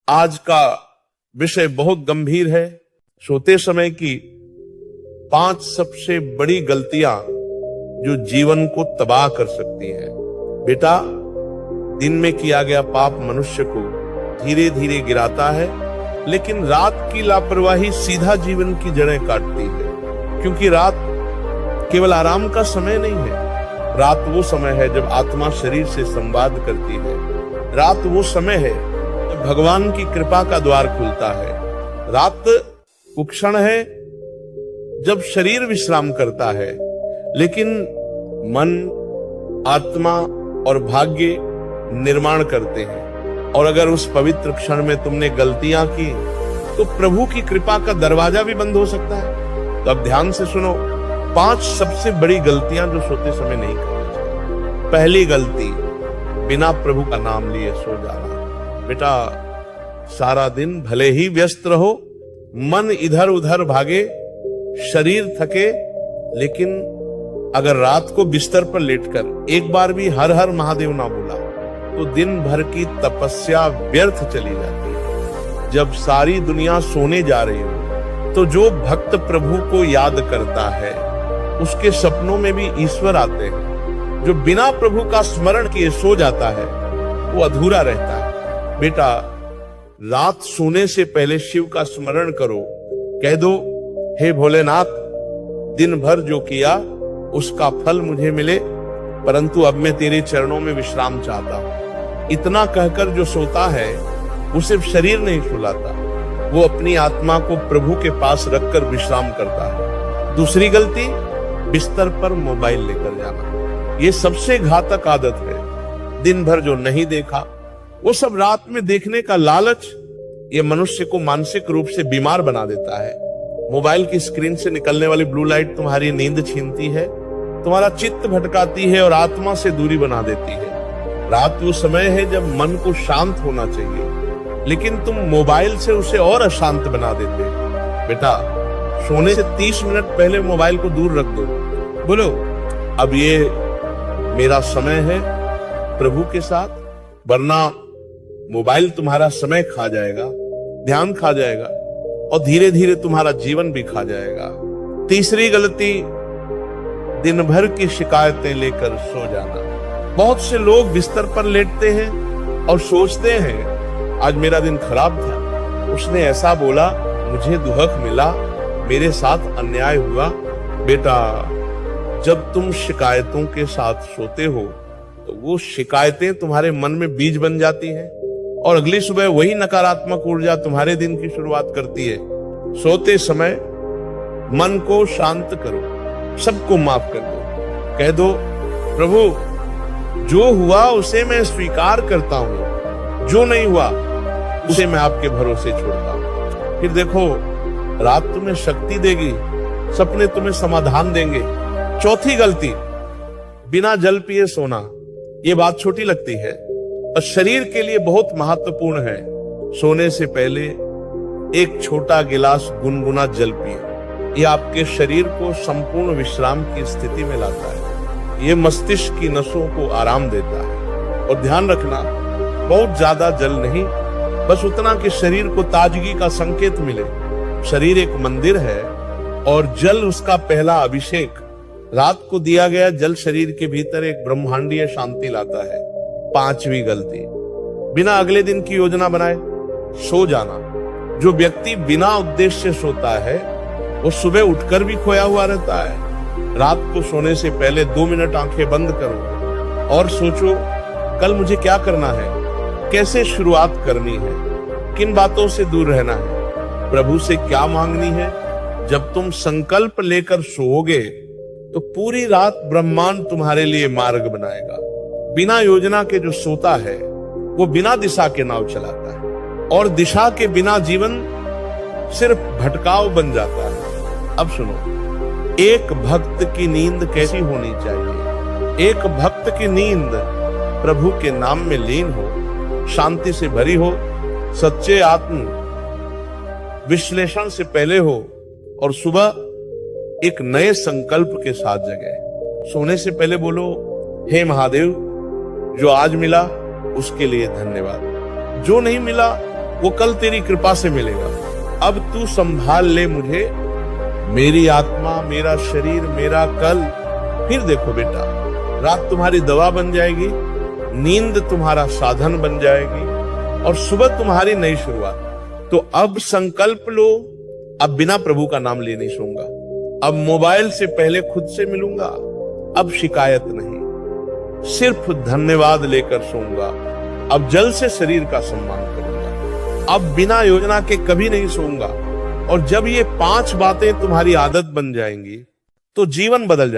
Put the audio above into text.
आज का विषय बहुत गंभीर है। सोते समय की 5 सबसे बड़ी गलतियां जो जीवन को तबाह कर सकती हैं। बेटा, दिन में किया गया पाप मनुष्य को धीरे धीरे गिराता है, लेकिन रात की लापरवाही सीधा जीवन की जड़ें काटती है। क्योंकि रात केवल आराम का समय नहीं है। रात वो समय है जब आत्मा शरीर से संवाद करती है। रात वो समय है जब भगवान की कृपा का द्वार खुलता है। रात वो क्षण है जब शरीर विश्राम करता है, लेकिन मन, आत्मा और भाग्य निर्माण करते हैं। और अगर उस पवित्र क्षण में तुमने गलतियां की तो प्रभु की कृपा का दरवाजा भी बंद हो सकता है। तो अब ध्यान से सुनो, 5 सबसे बड़ी गलतियां जो सोते समय नहीं करनी चाहिए। पहली गलती, बिना प्रभु का नाम लिए सो जाना। बेटा, सारा दिन भले ही व्यस्त रहो, मन इधर उधर भागे, शरीर थके, लेकिन अगर रात को बिस्तर पर लेटकर एक बार भी हर हर महादेव ना बोला तो दिन भर की तपस्या व्यर्थ चली जाती है। जब सारी दुनिया सोने जा रही हो तो जो भक्त प्रभु को याद करता है उसके सपनों में भी ईश्वर आते हैं। जो बिना प्रभु का स्मरण किए सो जाता है वो अधूरा रहता है। बेटा, रात सोने से पहले शिव का स्मरण करो। कह दो, हे भोलेनाथ, दिन भर जो किया उसका फल मुझे मिले, परंतु अब मैं तेरे चरणों में विश्राम चाहता हूं। इतना कहकर जो सोता है वो सिर्फ शरीर नहीं सुलाता, वो अपनी आत्मा को प्रभु के पास रखकर विश्राम करता है। दूसरी गलती, बिस्तर पर मोबाइल लेकर जाना। ये सबसे घातक आदत है। दिन भर जो नहीं देखा वो सब रात में देखने का लालच ये मनुष्य को मानसिक रूप से बीमार बना देता है। मोबाइल की स्क्रीन से निकलने वाली ब्लू लाइट तुम्हारी नींद छीनती है, तुम्हारा चित्त भटकाती है और आत्मा से दूरी बना देती है। रात वो समय है जब मन को शांत होना चाहिए, लेकिन तुम मोबाइल से उसे और अशांत बना देते हो। बेटा, सोने से 30 मिनट पहले मोबाइल को दूर रख दो। बोलो, अब ये मेरा समय है प्रभु के साथ, वरना मोबाइल तुम्हारा समय खा जाएगा, ध्यान खा जाएगा और धीरे धीरे तुम्हारा जीवन भी खा जाएगा। तीसरी गलती, दिन भर की शिकायतें लेकर सो जाना। बहुत से लोग बिस्तर पर लेटते हैं और सोचते हैं आज मेरा दिन खराब था, उसने ऐसा बोला, मुझे दुहक मिला, मेरे साथ अन्याय हुआ। बेटा, जब तुम शिकायतों के साथ सोते हो तो वो शिकायतें तुम्हारे मन में बीज बन जाती हैं और अगली सुबह वही नकारात्मक ऊर्जा तुम्हारे दिन की शुरुआत करती है। सोते समय मन को शांत करो, सबको माफ कर दो। कह दो, प्रभु, जो हुआ उसे मैं स्वीकार करता हूं, जो नहीं हुआ उसे मैं आपके भरोसे छोड़ता हूं। फिर देखो, रात तुम्हें शक्ति देगी, सपने तुम्हें समाधान देंगे। चौथी गलती, बिना जल पिए सोना। ये बात छोटी लगती है और शरीर के लिए बहुत महत्वपूर्ण है। सोने से पहले एक छोटा गिलास गुनगुना जल पिए। ये आपके शरीर को संपूर्ण विश्राम की स्थिति में लाता है। ये मस्तिष्क की नसों को आराम देता है। और ध्यान रखना, बहुत ज्यादा जल नहीं, बस उतना कि शरीर को ताजगी का संकेत मिले। शरीर एक मंदिर है और जल उसका पहला अभिषेक। रात को दिया गया जल शरीर के भीतर एक ब्रह्मांडीय शांति लाता है। 5वीं गलती, बिना अगले दिन की योजना बनाए सो जाना। जो व्यक्ति बिना उद्देश्य से सोता है वो सुबह उठकर भी खोया हुआ रहता है। रात को सोने से पहले 2 मिनट आंखें बंद करो और सोचो, कल मुझे क्या करना है, कैसे शुरुआत करनी है, किन बातों से दूर रहना है, प्रभु से क्या मांगनी है। जब तुम संकल्प लेकर सोओगे तो पूरी रात ब्रह्मांड तुम्हारे लिए मार्ग बनाएगा। बिना योजना के जो सोता है वो बिना दिशा के नाव चलाता है, और दिशा के बिना जीवन सिर्फ भटकाव बन जाता है। अब सुनो, एक भक्त की नींद कैसी होनी चाहिए? एक भक्त की नींद प्रभु के नाम में लीन हो, शांति से भरी हो, सच्चे आत्म विश्लेषण से पहले हो और सुबह एक नए संकल्प के साथ जगे। सोने से पहले बोलो, हे महादेव, जो आज मिला उसके लिए धन्यवाद, जो नहीं मिला वो कल तेरी कृपा से मिलेगा। अब तू संभाल ले मुझे, मेरी आत्मा, मेरा शरीर, मेरा कल। फिर देखो बेटा, रात तुम्हारी दवा बन जाएगी, नींद तुम्हारा साधन बन जाएगी, और सुबह तुम्हारी नई शुरुआत। तो अब संकल्प लो, अब बिना प्रभु का नाम ले नहीं सोऊंगा, अब मोबाइल से पहले खुद से मिलूंगा, अब शिकायत नहीं, सिर्फ धन्यवाद लेकर सोऊंगा, अब जल से शरीर का सम्मान करूंगा, अब बिना योजना के कभी नहीं सोऊंगा। और जब ये 5 बातें तुम्हारी आदत बन जाएंगी तो जीवन बदल जाएगा।